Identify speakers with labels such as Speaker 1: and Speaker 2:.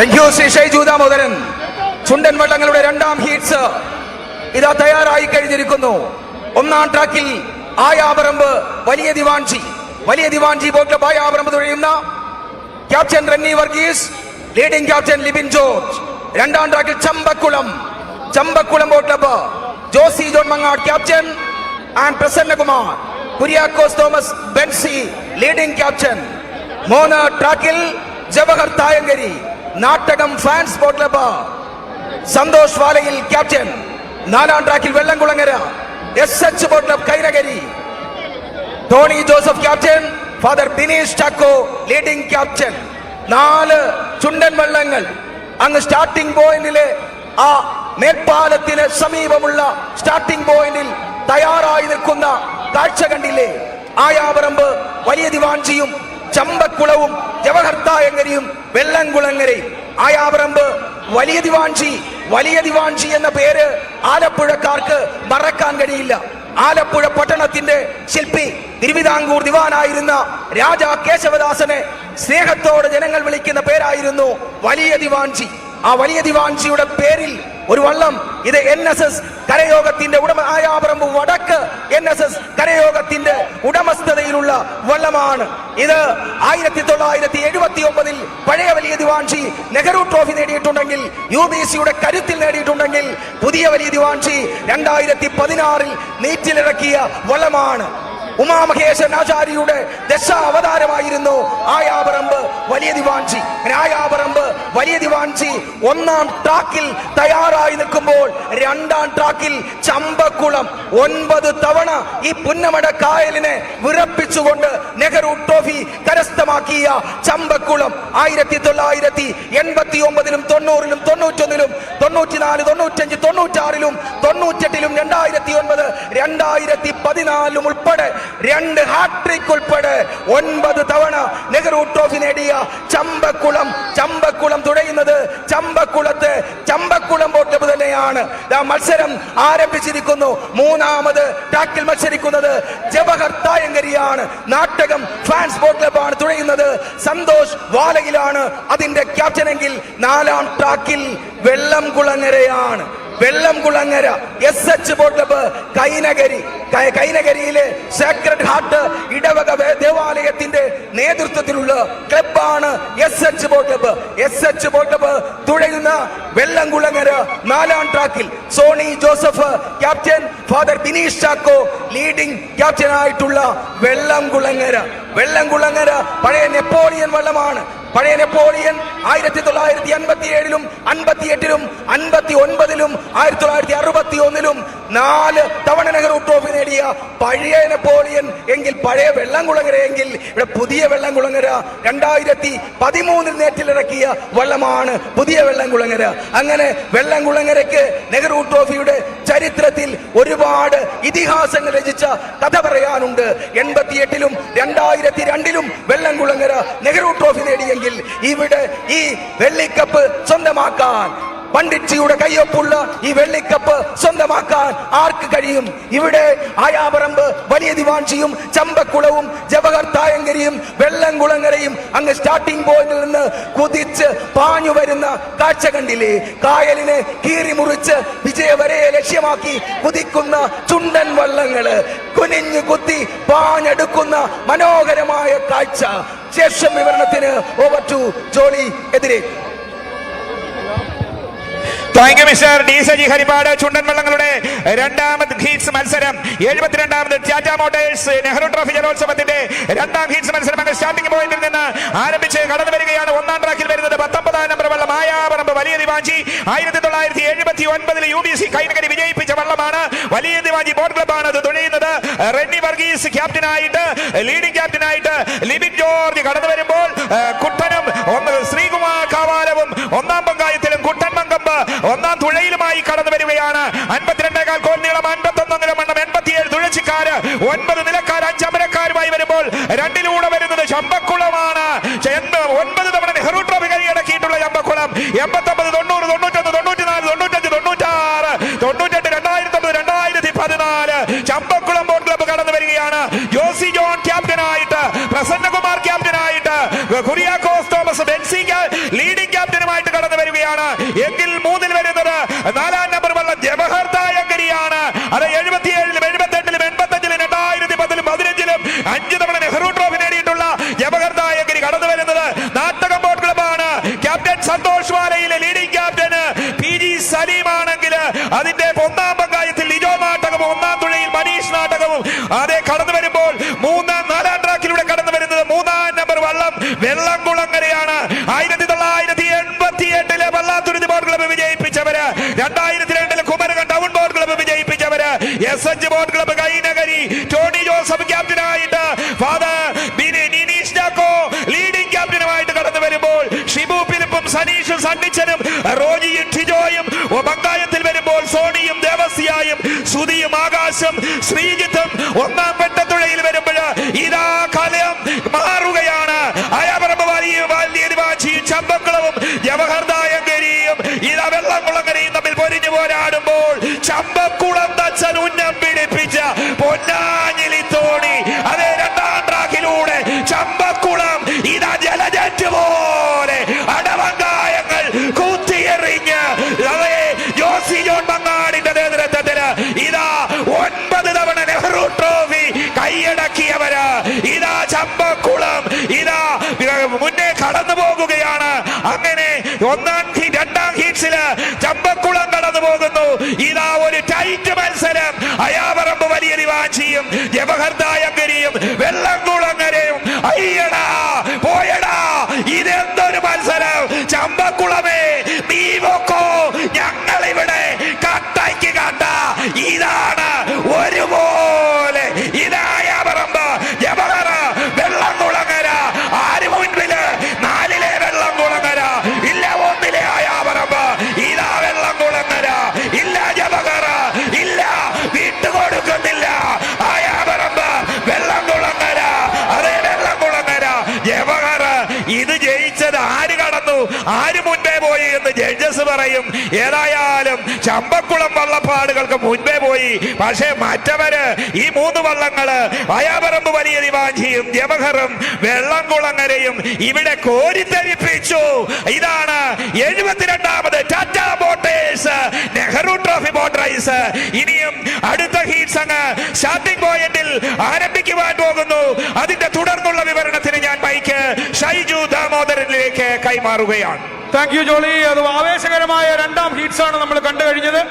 Speaker 1: ശ്രീ ഷൈജു ദാമോദരൻ. ചുണ്ടൻ വള്ളങ്ങളുടെ രണ്ടാം ഹീറ്റ്സ് ഇതാ തയ്യാറായി കഴിഞ്ഞിരിക്കുന്നു. ഒന്നാം ട്രാക്കിൽ ആയാപറമ്പ് വലിയ ദിവാൻജി ബോട്ട് ക്ലബ് ആയാപറമ്പ് തുഴയുന്ന captain Renny Varghese, leading captain Libin George. രണ്ടാം ട്രാക്കിൽ Champakkulam boat club Josy John Mangad captain and Prasannakumar, Kuriakose Thomas Benzy leading captain. മൂന്ന് ട്രാക്കിൽ Jawahar Thayankari Nattakam fans boat club Santhosh Valayil captain. നാലാം ട്രാക്കിൽ Vellamkulangara SH boat club Kainakari Tony Joseph captain, father Bineesh Chacko leading captain. 4 ചുണ്ടൻ വള്ളങ്ങൾ അങ്ങ് സ്റ്റാർട്ടിംഗ് പോയിന്റിലെ ആ മേൽപ്പാലത്തിന് സമീപമുള്ള സ്റ്റാർട്ടിംഗ് പോയിന്റിൽ തയ്യാറായി നിൽക്കുന്ന കാഴ്ച കണ്ടില്ലേ? ആയാപറമ്പ് വലിയ ദിവാൻജിയും ചമ്പക്കുളവും ജവഹർ തായങ്കരിയും വെള്ളംകുളങ്ങരയും. ആയാപറമ്പ് വലിയ ദിവാൻജി എന്ന പേര് ആലപ്പുഴക്കാർക്ക് മറക്കാൻ കഴിയില്ല. ആലപ്പുഴ പട്ടണത്തിന്റെ ശില്പി, തിരുവിതാംകൂർ ദിവാനായിരുന്ന രാജാ കേശവദാസനെ സ്നേഹത്തോടെ ജനങ്ങൾ വിളിക്കുന്ന പേരായിരുന്നു വലിയ ദിവാൻജി. ആ വലിയ ദിവാൻജിയുടെ പേരിൽ ഒരു വള്ളം, ഇത് NSS കരയോഗത്തിന്റെ ആയാപറമ്പ് വടക്ക് NSS കരയോഗത്തിന്റെ ഉടമസ്ഥതയിലുള്ള വള്ളമാണ്. ഇത് 1979 പഴയ വലിയ ദിവാൻജി നെഹ്റു ട്രോഫി നേടിയിട്ടുണ്ടെങ്കിൽ, UBCയുടെ കരുത്തിൽ നേടിയിട്ടുണ്ടെങ്കിൽ, പുതിയ വലിയ ദിവാൻജി 2016 നീറ്റിലിറക്കിയ വള്ളമാണ്. ഉമാമഹേശ്വരൻ ആചാര്യയുടെ ദശാവതാരമായിരുന്നു ആയാപറമ്പ് വലിയ ദിവാൻജി. ആയാപറമ്പ് വലിയ ദിവാൻജി ഒന്നാം ട്രാക്കിൽ തയ്യാറായി നിൽക്കുമ്പോൾ രണ്ടാം ട്രാക്കിൽ ചമ്പക്കുളം 9 തവണ ഈ പുന്നമട കായലിനെ വിറപ്പിച്ചുകൊണ്ട് നെഹ്റു ട്രോഫി കരസ്ഥമാക്കിയ ചമ്പക്കുളം 1989-ലും 90-ലും 91-ലും 94, 95, 96-ലും 98-ലും 2009, 2014-ലും ഉൾപ്പെടെ 2 ഹാട്രിക് ഉൾപ്പെടെ 9 തവണ നെഹ്റു ട്രോഫി നേടിയ ചമ്പക്കുളം തുഴയുന്നത് ചമ്പക്കുളം ബോട്ട് ക്ലബ്ബ് തന്നെയാണ്. മത്സരം ആരംഭിച്ചിരിക്കുന്നു. മൂന്നാമത് ട്രാക്കിൽ മത്സരിക്കുന്നത് ജവഹർ തായങ്കരിയാണ്. നാട്ടകം ഫാൻസ് ബോട്ട് ക്ലബ്ബാണ് തുഴയുന്നത്. സന്തോഷ് വാലയിലാണ് അതിന്റെ ക്യാപ്റ്റനെങ്കിൽ നാലാം ട്രാക്കിൽ വെള്ളംകുളങ്ങരയാണ്. വെള്ളംകുളങ്ങര SH ബോട്ട് ക്ലബ്ബ് കൈനകരിയിലെ സേക്രഡ് ഹാർട്ട് ഇടവക ദേവാലയത്തിന്റെ നേതൃത്വത്തിലുള്ള ക്ലബ്ബാണ് SH boat club. SH boat club തുഴയുന്ന വെള്ളംകുളങ്ങര നാലാം ട്രാക്കിൽ Sony Joseph captain, father Bineesh Chacko leading ക്യാപ്റ്റനായിട്ടുള്ള വെള്ളംകുളങ്ങര പഴയ നെപ്പോളിയൻ വള്ളമാണ്. പഴയ നെപ്പോളിയൻ 1957-ലും 58-ലും 59-ലും 1961-ലും 4 തവണ നെഹ്റു ട്രോഫി നേടിയ പഴയ നെപ്പോളിയൻ എങ്കിൽ, പഴയ വെള്ളംകുളങ്ങര എങ്കിൽ, ഇവിടെ പുതിയ വെള്ളംകുളങ്ങര 2013 നേറ്റിലിറക്കിയ വള്ളമാണ് പുതിയ വെള്ളംകുളങ്ങര. അങ്ങനെ വെള്ളംകുളങ്ങരയ്ക്ക് നെഹ്റു ട്രോഫിയുടെ ചരിത്രത്തിൽ ഒരുപാട് ഇതിഹാസങ്ങൾ രചിച്ച കഥ പറയാനുണ്ട്. 88-ലും 2002-ലും വെള്ളംകുളങ്ങര നെഹ്റു ട്രോഫി നേടിയ ഇവിടെ ഈ വെള്ളിക്കപ്പ് സ്വന്തമാക്കാൻ, പണ്ഡിറ്റ്ജിയുടെ കയ്യൊപ്പുള്ള ഈ വെള്ളിക്കപ്പ് സ്വന്തമാക്കാൻ ആർക്ക് കഴിയും? ഇവിടെ ആയാപറമ്പ് വലിയ ദിവാൻജിയും ചമ്പക്കുളവും ജവഹർ തായങ്കരിയും വെള്ളംകുളങ്ങരയും അങ്ങ് സ്റ്റാർട്ടിംഗ് പോയിന്റിൽ നിന്ന് കുതിച്ച് പാഞ്ഞു വരുന്ന കാഴ്ച കണ്ടില്ലേ? കായലിനെ കീറി മുറിച്ച് വിജയവരയെ ലക്ഷ്യമാക്കി കുതിക്കുന്ന ചുണ്ടൻ വള്ളങ്ങള് കുനിഞ്ഞു കുത്തി പാഞ്ഞെടുക്കുന്ന മനോഹരമായ കാഴ്ച. ശേഷം വിവരണത്തിന് ഓവർ ടു ജോളി എതിരെ.
Speaker 2: Thank you mister D Saji Harippad. ചുണ്ടൻ വള്ളങ്ങളുടെ രണ്ടാമത് ഹീറ്റ്സ് മത്സരം 72ാമത് ടാറ്റ മോട്ടോഴ്സ് നെഹ്റു ട്രോഫി ജലോത്സവത്തിന്റെ രണ്ടാം ഹീറ്റ്സ് മത്സരം അങ്ങ് സ്റ്റാർട്ടിംഗ് പോയിന്റിൽ നിന്ന് ആരംഭിച്ച് കടന്നു വരികയാണ്. ഒന്നാം ട്രാക്കിൽ വരുന്നത് 19ാം നമ്പർ വള്ളം ആയാപറമ്പ് വലിയ ദിവാൻജി. 1979 UBC കൈനകരി വിജയിപ്പിച്ച വള്ളമാണ് വലിയ ദിവാൻജി ബോട്ട് ക്ലബ്ബാണ് അത് തുഴയുന്നത്. റെന്നി വർഗീസ് ക്യാപ്റ്റനായിട്ട്, ലീഡിംഗ് ക്യാപ്റ്റനായിട്ട് ലിബിൻ ജോർജ് കടന്നു വരുമ്പോൾ കുട്ടനും ശ്രീകുമാർ കാവാലവും ഒന്നാം പങ്കായത്തിലും കുട്ടൻ മങ്കമ്പ് ഒന്നാം തുഴയിലുമായി കടന്നു വരികയാണ്. 52 കോൽ നീളം, 51 മണ്ണം, 87 തുഴച്ചിക്കാര്, 9 നിലക്കാർ, 5 അമരക്കാരുമായി വരുമ്പോൾ രണ്ടിലൂടെ വരുന്നത് ചമ്പക്കുളമാണ്. 9 തവണ നെഹ്റു ട്രോഫി കൈയടക്കിയിട്ടുള്ള ചമ്പക്കുളം. 89, 90, 91, 94, 95, 96, 98, 2009, 2014 ചമ്പക്കുളം ബോട്ട് ക്ലബ്ബ് കടന്നു വരികയാണ്. ജോസി ജോൺ ക്യാപ്റ്റനായിട്ട്, പ്രസന്നകുമാർ ക്യാപ്റ്റനായിട്ട്, കുര്യാക്കോസ് തോമസ് ബെൻസി ലീഡിംഗ് ക്യാപ്റ്റനുമായിട്ട് മാറുകയാണ്. എങ്കിൽ മൂന്നിൽ വരുന്നത് 4-ാം നമ്പർ വള്ളം ജവഹർ തായങ്കരിയാണ്. അത് 77-ലും 78-ലും 85-ലും 2010-ലും 15-ലും 5 തവണ നെഹ്റു ട്രോഫി നേടിയിട്ടുള്ള ജവഹർ തായങ്കരി കടന്നു വരുന്നത് നാട്ടകം ബോട്ട് ക്ലബാണ്. ക്യാപ്റ്റൻ സന്തോഷ് വാലയിലെ ലീഡിംഗ് ക്യാപ്റ്റൻ PG സലീം ആണെങ്കിൽ അതിന്റെ 1-ാം പങ്കായത്തിൽ ലിജോ നാട്ടകവും 1-ാം തുഴയിൽ മനീഷ് നാട്ടകവും അതേ കടന്നു വരുമ്പോൾ 4-ാം ട്രാക്കിലൂടെ കടന്നു വരുന്നത് 3-ാം നമ്പർ വള്ളം വെള്ളംകുളങ്ങരയാണ്. 1988-ലെ വള്ളാത്തുരുത്തി ബോട്ട് ക്ലബ്ബ് വിജയിപ്പിച്ചവര്, 2002-ലെ കുമരകം ടൗൺ ബോട്ട് ക്ലബ്ബ് വിജയിപ്പിച്ചവര്, SH boat club Kainakari Tony Joseph ക്യാപ്റ്റനായിട്ട് ഫാദർ നിനീഷ് ജാക്കോ ലീഡിംഗ് ക്യാപ്റ്റനുമായിട്ട് കടന്നു വരുമ്പോൾ ഷിബു ഫിലിപ്പും സനീഷും സണ്ണിച്ചനും റോജിയും ടിജോയും പങ്കായത്തിൽ വരുമ്പോൾ സോണിയും ദേവസ്യായും സുധിയും ആകാശം ശ്രീജിത്തും 1-ാം പെട്ടത്തുഴയിൽ വരുമ്പോൾ ഇതാ കലം മാറുകയാണ്. അയാപറമ്പ് വാലിയും ചമ്പക്കുളവും ജവഹർ തായങ്കരിയും ഇതാ വെള്ളംകുളങ്ങരയും തമ്മിൽ പൊരിഞ്ഞു പോരാടുമ്പോൾ ചമ്പക്കുളം തച്ചൻ ഉന്നം പിടിപ്പിച്ച പൊന്നാഞ്ഞിലി തോണി അതേ 2-ാം ട്രാക്കിലൂടെ ചമ്പക്കുളം ഇതാ ജലജറ്റ് പോലെ അടവങ്കായങ്ങൾ കൂത്തിയെറിഞ്ഞ് അതേ ജോസി ജോൺ മങ്ങാടിന്റെ നേതൃത്വത്തില് ഇതാ 9 തവണ നെഹ്റു ട്രോഫി കൈയടക്കിയവര് ഇതാ ചമ്പക്കുളം ഇതാ മുന്നേ കടന്നു പോകുകയാണ്. അങ്ങനെ 1-ാം 2-ാം ഹീറ്റ്സില് ചമ്പക്കുളം കടന്നു പോകുന്നു. ഇതാ ഒരു ടൈറ്റ് മത്സരം. അയാപറമ്പ് വലിയ ദിവാഞ്ചിയും ജവഹർ തായങ്കരിയും വെള്ളംകുളങ്ങരയും അയ്യടാ പോയടാ ഇതെന്തൊരു മത്സരം. ചമ്പക്കുളമേ നീ നോക്കോ, ഞങ്ങളിവിടെ കട്ടയ്ക്ക് കട്ട. ഇതാണ് ഒരുപോലെ ഇതായാപറമ്പ് ജവഹർ വെള്ളംകുളങ്ങര. ആര് മുൻപില്? 4-ലെ വെള്ളംകുളങ്ങര ഇല്ല, 1-ലെ അയാപറമ്പ്. ഇതാ വെള്ളംകുളങ്ങര ഇല്ല, ജവഹർ ഇല്ല, വിട്ടുകൊടുക്കുന്നില്ല. അയാപറമ്പ് വെള്ളംകുളങ്ങര അതേ വെള്ളംകുളങ്ങര ജവഹർ. ഇത് ജയിച്ചത് ആര് കടന്നു, ആര് മുൻപേ പോയി എന്ന് ജഡ്ജസ് പറയും. ഏതായാലും ചമ്പക്കുളം വള്ളപ്പാടുകൾക്ക് മുൻപേ പോയി. പക്ഷേ മറ്റവര് ഈ 3 വള്ളങ്ങള് അയാപറമ്പ് വലിയ ദിവാഞ്ചിയും ജവഹറും വെള്ളംകുളങ്ങരയും ഇവിടെ കോരിത്തരിപ്പിച്ചു. ഇതാണ് 72ാമത് Tata Motors Nehru trophy boat race. ഇനിയും അടുത്ത ഹീറ്റ്സ് അങ്ങ് സ്റ്റാർട്ടിംഗ് പോയിന്റിൽ ആരംഭിക്കുവാൻ പോകുന്നു. അതിന്റെ തുടർന്നുള്ള വിവരണത്തിന് ഞാൻ മൈക്ക് ഷൈജു ദാമോദരനിലേക്ക് കൈമാറുകയാണ്.
Speaker 3: Thank you Jolly. അത് ആവേശകരമായ 2-ാം ഹീറ്റ്സ് ആണ് നമ്മൾ കണ്ടു കഴിഞ്ഞത്.